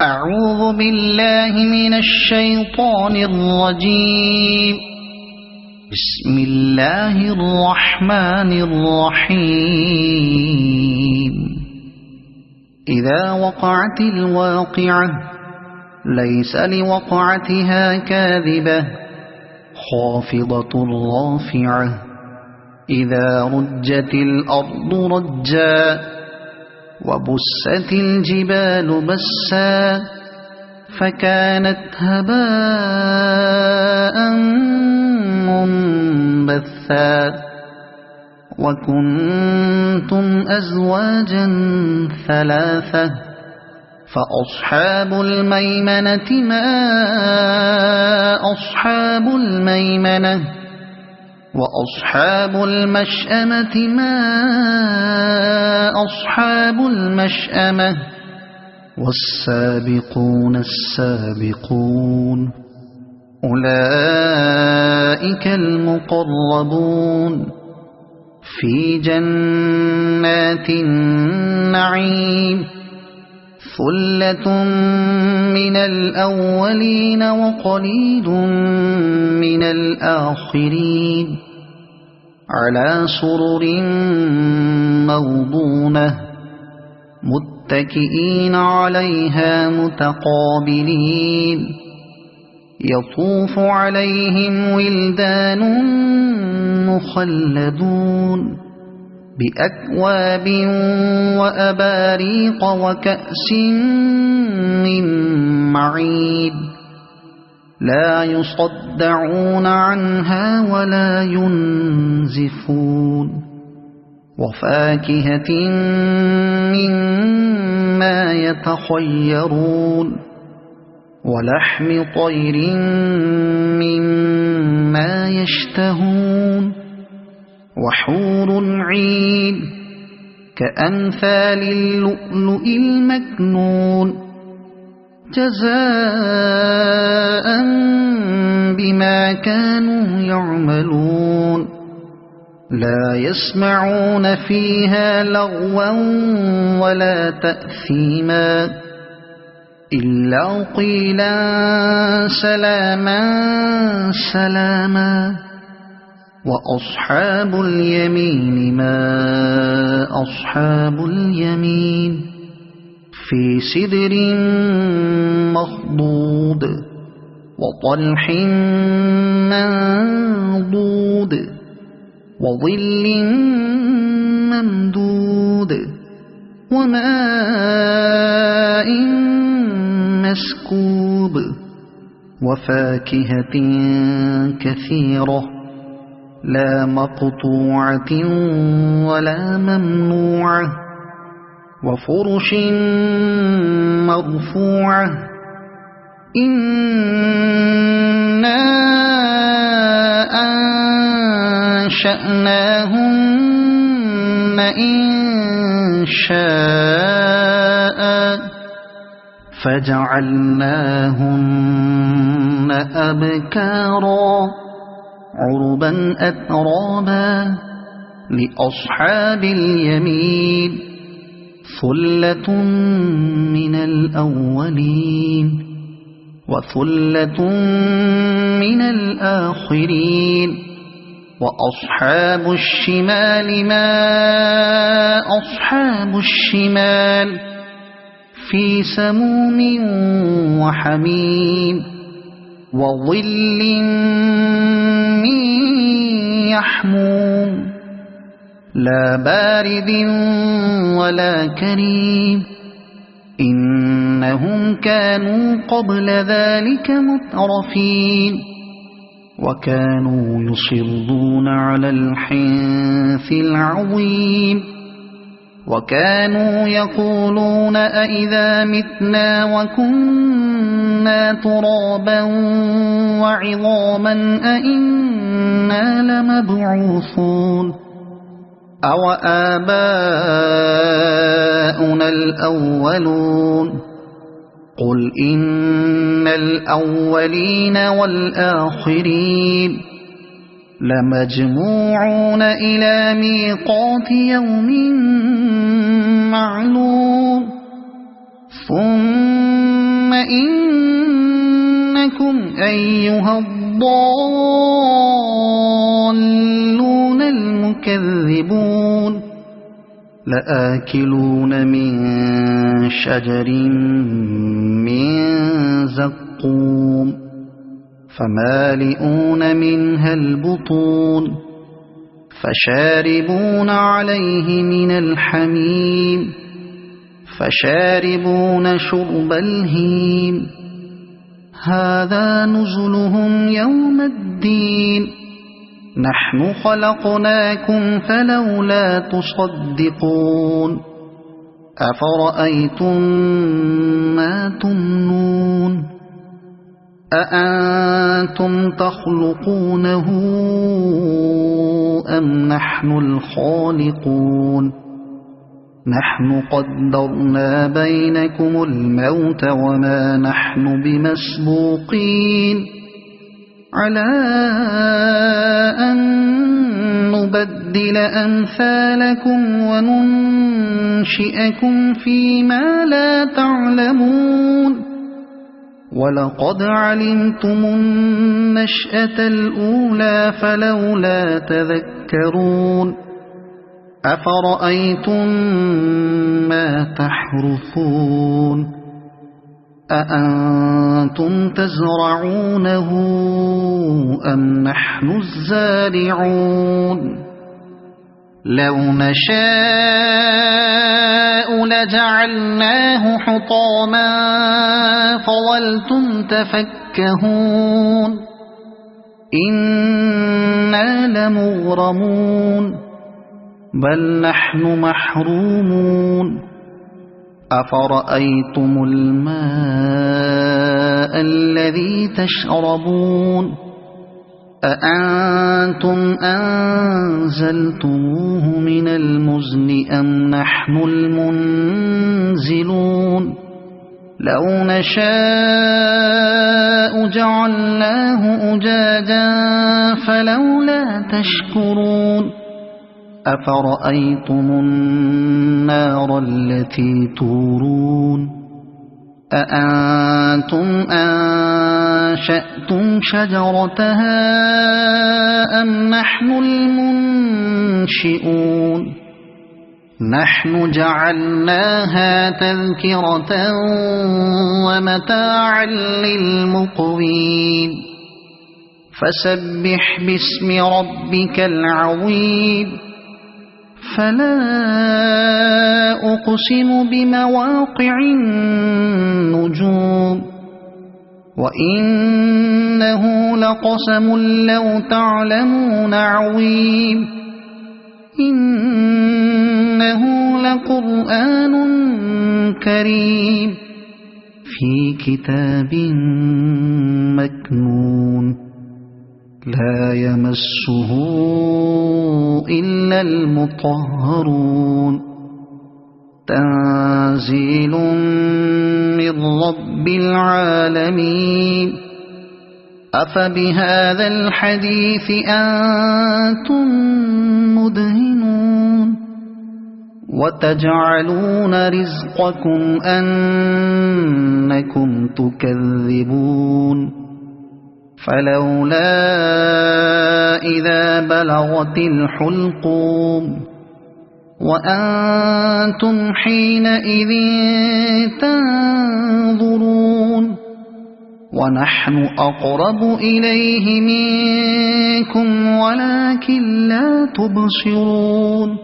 أعوذ بالله من الشيطان الرجيم. بسم الله الرحمن الرحيم. إذا وقعت الواقعة ليس لوقعتها كاذبة خافضة رافعة إذا رجت الأرض رجا وبست الجبال بسا فكانت هباء منبثا وكنتم أزواجا ثلاثة فأصحاب الميمنة ما أصحاب الميمنة وأصحاب المشأمة ما أصحاب المشأمة والسابقون السابقون أولئك المقربون في جنات النعيم ثلة من الأولين وقليل من الآخرين على سرر موضونة متكئين عليها متقابلين يطوف عليهم ولدان مخلدون بأكواب وأباريق وكأس من معين لا يصدعون عنها ولا ينزفون وفاكهة مما يتخيرون ولحم طير مما يشتهون وحور عين كأمثال اللؤلؤ المكنون جزاء بما كانوا يعملون لا يسمعون فيها لغوا ولا تأثيما إلا قيلا سلاما سلاما وأصحاب اليمين ما أصحاب اليمين في سدر مخضود وطلح منضود وظل ممدود وماء مسكوب وفاكهة كثيرة لا مقطوعة ولا ممنوعة وفرش مرفوعة إنا أنشأناهن إنشاء فجعلناهن أبكارا عربا أترابا لأصحاب اليمين ثلة من الأولين وثلة من الآخرين وأصحاب الشمال ما أصحاب الشمال في سموم وحميم وظل من يحموم لا بارد ولا كريم إنهم كانوا قبل ذلك مترفين وكانوا يصرون على الحنث العظيم وكانوا يقولون أئذا متنا وكنا ترابا وعظاما أئنا لمبعوثون أو آباؤنا الأولون قل إن الأولين والآخرين لمجموعون إلى ميقات يوم معلوم ثم إنكم أيها الضالون المكذبون لآكلون من شجر من زقوم فمالئون منها البطون فشاربون عليه من الحميم فشاربون شرب الهيم هذا نزلهم يوم الدين نحن خلقناكم فلولا تصدقون أفرأيتم ما تمنون أأنتم تخلقونه أم نحن الخالقون نحن قدرنا بينكم الموت وما نحن بمسبوقين على أن نبدل أمثالكم وننشئكم فيما لا تعلمون ولقد علمتم النشأة الأولى فلولا تذكرون أفرأيتم ما تحرثون أأنتم تزرعونه أم نحن الزارعون لو نشاء لجعلناه حطاما فظلتم تفكهون إنا لمغرمون بل نحن محرومون أفرأيتم الماء الذي تشربون أأنتم أنزلتموه من المزن أم نحن المنزلون لو نشاء جعلناه أجاجا فلولا تشكرون أفرأيتم النار التي تورون أأنتم أنشأتم شجرتها أم نحن المنشئون نحن جعلناها تذكرة ومتاعا للمقوين فسبح باسم ربك العظيم فلا أقسم بمواقع النجوم وإنه لقسم لو تعلمون عظيم إنه لقرآن كريم في كتاب مكنون لا يمسه إلا المطهرون تنزيل من رب العالمين أفبهذا الحديث أنتم مدهنون وتجعلون رزقكم أنكم تكذبون فلولا إذا بلغت الحلقوم وأنتم حينئذ تنظرون ونحن أقرب إليه منكم ولكن لا تبصرون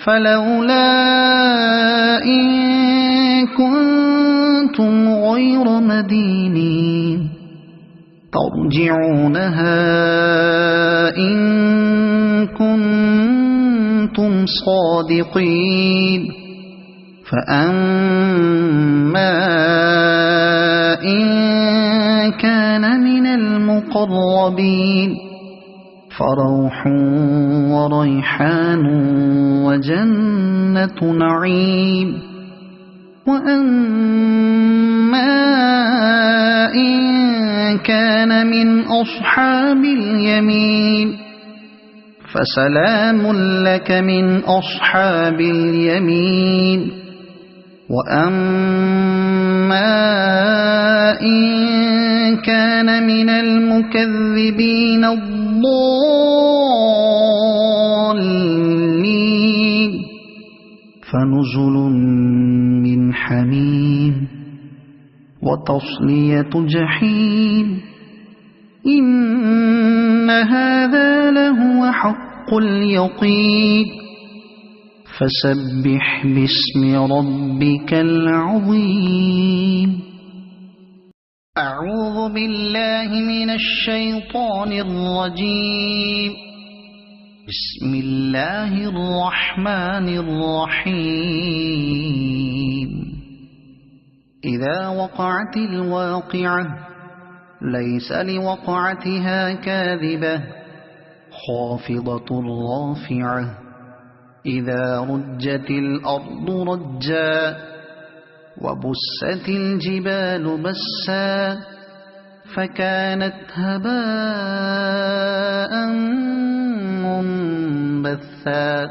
فلولا إن كنتم غير مدينين ترجعونها إن كنتم صادقين فأما إن كان من المقربين فروح وريحان وجنة نعيم وأما إن كان من أصحاب اليمين فسلام لك من أصحاب اليمين وأما إن كان من المكذبين الضالين فنزل من حميم وتصلية جحيم إن هذا لهو حق اليقين فسبح باسم ربك العظيم أعوذ بالله من الشيطان الرجيم بسم الله الرحمن الرحيم إذا وقعت الواقعة ليس لوقعتها كاذبة خافضة رافعة إذا رجت الأرض رجا وبست الجبال بسا فكانت هباء منبثا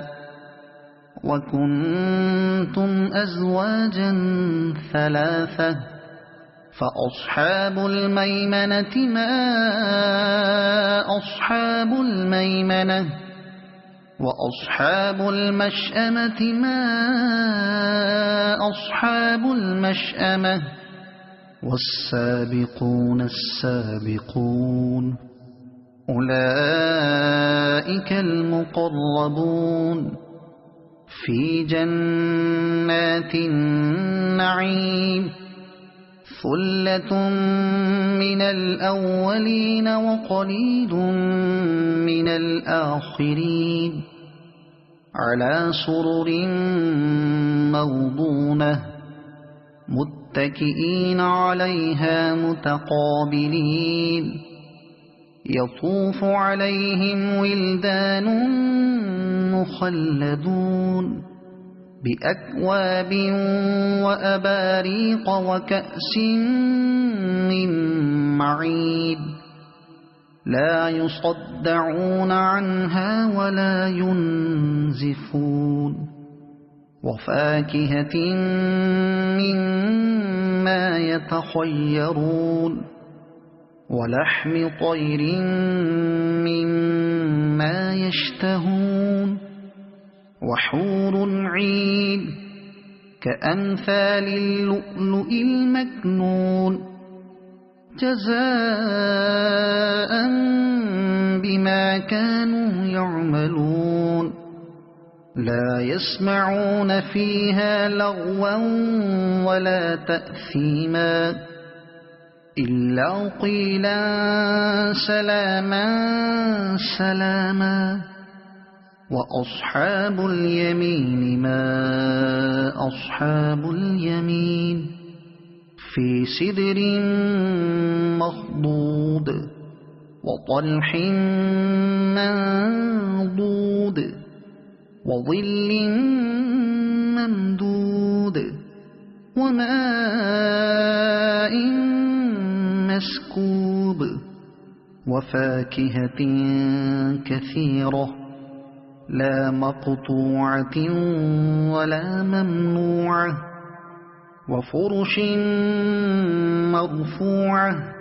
وكنتم أزواجا ثلاثة فأصحاب الميمنة ما أصحاب الميمنة وأصحاب المشأمة ما أصحاب المشأمة والسابقون السابقون أولئك المقربون في جنات النعيم ثلة من الأولين وقليل من الآخرين على سرر موضونة متكئين عليها متقابلين يطوف عليهم ولدان مخلدون بأكواب وأباريق وكأس من معين لا يصدعون عنها ولا ينزفون وفاكهة مما يتخيرون ولحم طير مما يشتهون وحور عين كأمثال اللؤلؤ المكنون جزاء بما كانوا يعملون لا يسمعون فيها لغوا ولا تأثيما إلا قيلا سلاما سلاما وأصحاب اليمين ما أصحاب اليمين في سدر مخضود وطلح منضود وظل ممدود وماء مسكوب وفاكهة كثيرة لا مقطوعة ولا ممنوعة وفرش مرفوعة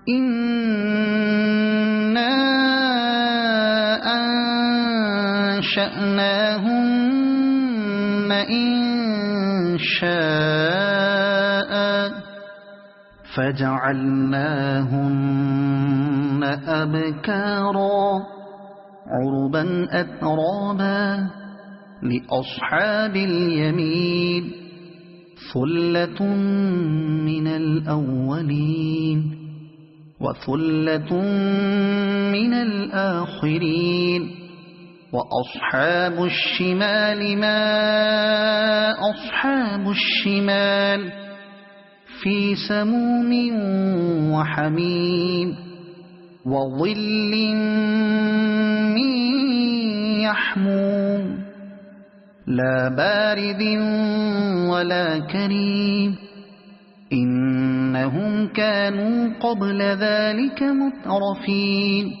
إنا أنشأناهن إنشاء فجعلناهن أبكارا عربا أترابا لأصحاب اليمين ثلة من الأولين وثلة من الآخرين وأصحاب الشمال ما أصحاب الشمال في سموم وحميم وظل من يحموم لا بارد ولا كريم إنهم كانوا قبل ذلك مترفين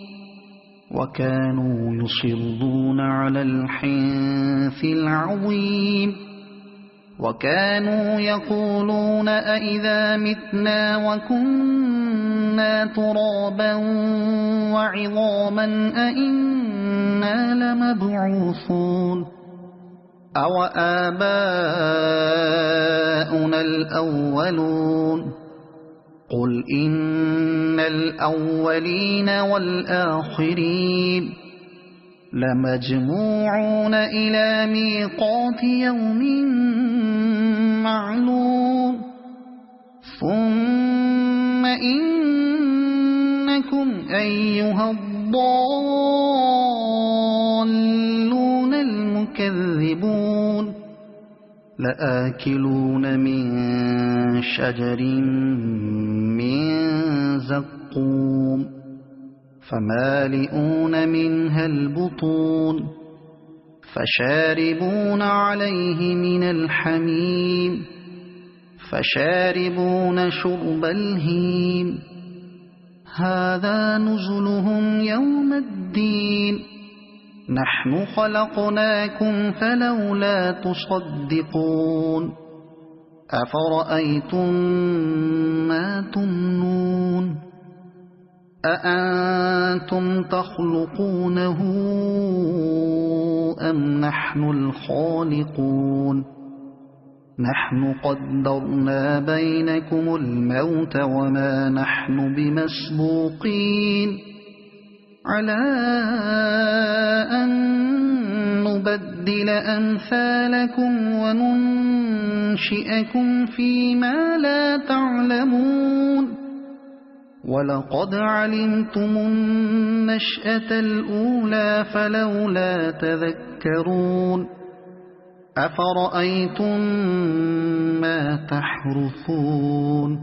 وكانوا يصرون على الحنث العظيم وكانوا يقولون أإذا متنا وكنا ترابا وعظاما أإنا لمبعوثون أو آباؤنا الأولون قل إن الأولين والآخرين لمجموعون إلى ميقات يوم معلوم ثم إنكم أيها الضالون المكذبون لآكلون من شجر من زقوم فمالئون منها البطون فشاربون عليه من الحميم فشاربون شرب الهيم هذا نزلهم يوم الدين نحن خلقناكم فلولا تصدقون أفرأيتم ما تمنون أأنتم تخلقونه أم نحن الخالقون نحن قدرنا بينكم الموت وما نحن بمسبوقين على أن نبدل أمثالكم وننشئكم فيما لا تعلمون ولقد علمتم النشأة الأولى فلولا تذكرون أفرأيتم ما تحرثون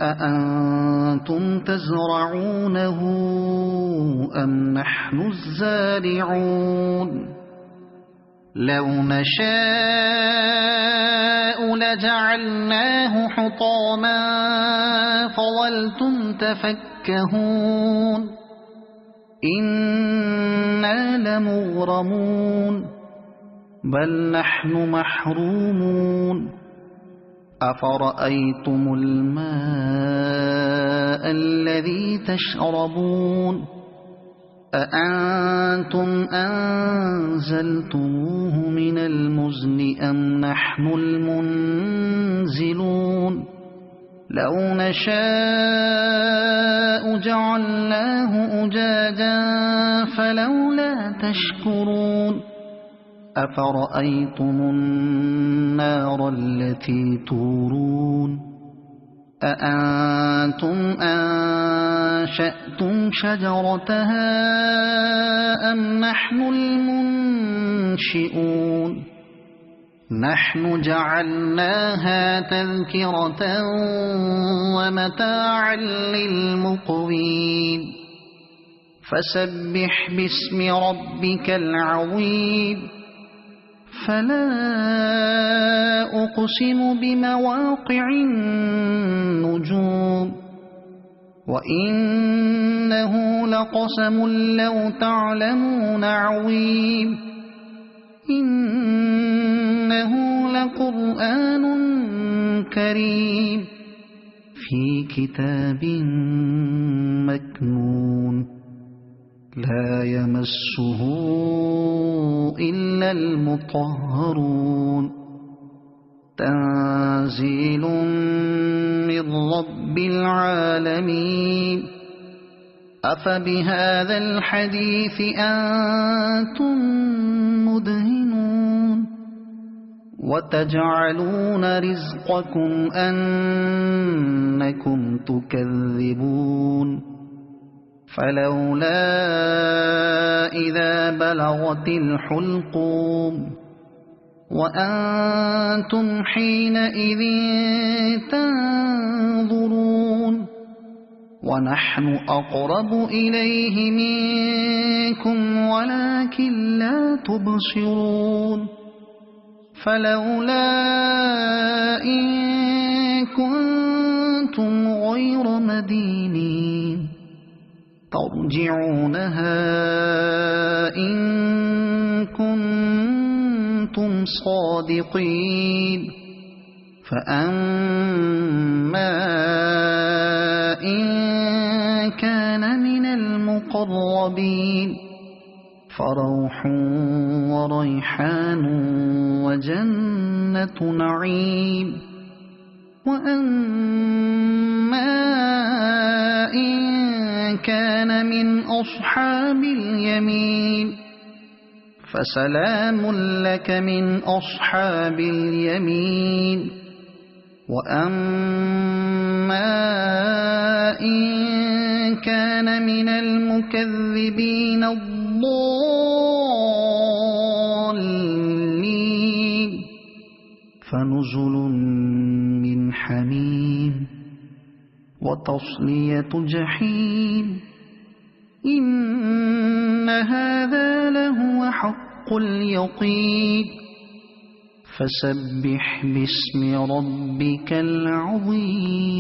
أأنتم تزرعونه أم نحن الزارعون لو نشاء لجعلناه حطاما فظلتم تفكهون إنا لمغرمون بل نحن محرومون أفرأيتم الماء الذي تشربون أأنتم أنزلتموه من المزن أم نحن المنزلون لو نشاء جعلناه أجاجا فلولا تشكرون أفرأيتم النار التي تورون أأنتم أنشأتم شجرتها أم نحن المنشئون نحن جعلناها تذكرة ومتاعا للمقوين فسبح باسم ربك العظيم فلا أقسم بمواقع النجوم وإنه لقسم لو تعلمون عظيم إنه لقرآن كريم في كتاب مكنون لا يمسه إلا المطهرون تنزيل من رب العالمين أفبهذا الحديث أنتم مدهنون وتجعلون رزقكم أنكم تكذبون فلولا إذا بلغت الحلقوم وأنتم حينئذ تنظرون ونحن أقرب إليه منكم ولكن لا تبصرون فلولا إن كنتم غير مدينين ترجعونها إن كنتم صادقين فأما إن كان من المقربين فروح وريحان وجنة نعيم وأما إن كان من أصحاب اليمين فسلام لك من أصحاب اليمين وأما إن كان من المكذبين الضالين فنزل من حميم وتصلية جحيم إن هذا لهو حق اليقين فسبح باسم ربك العظيم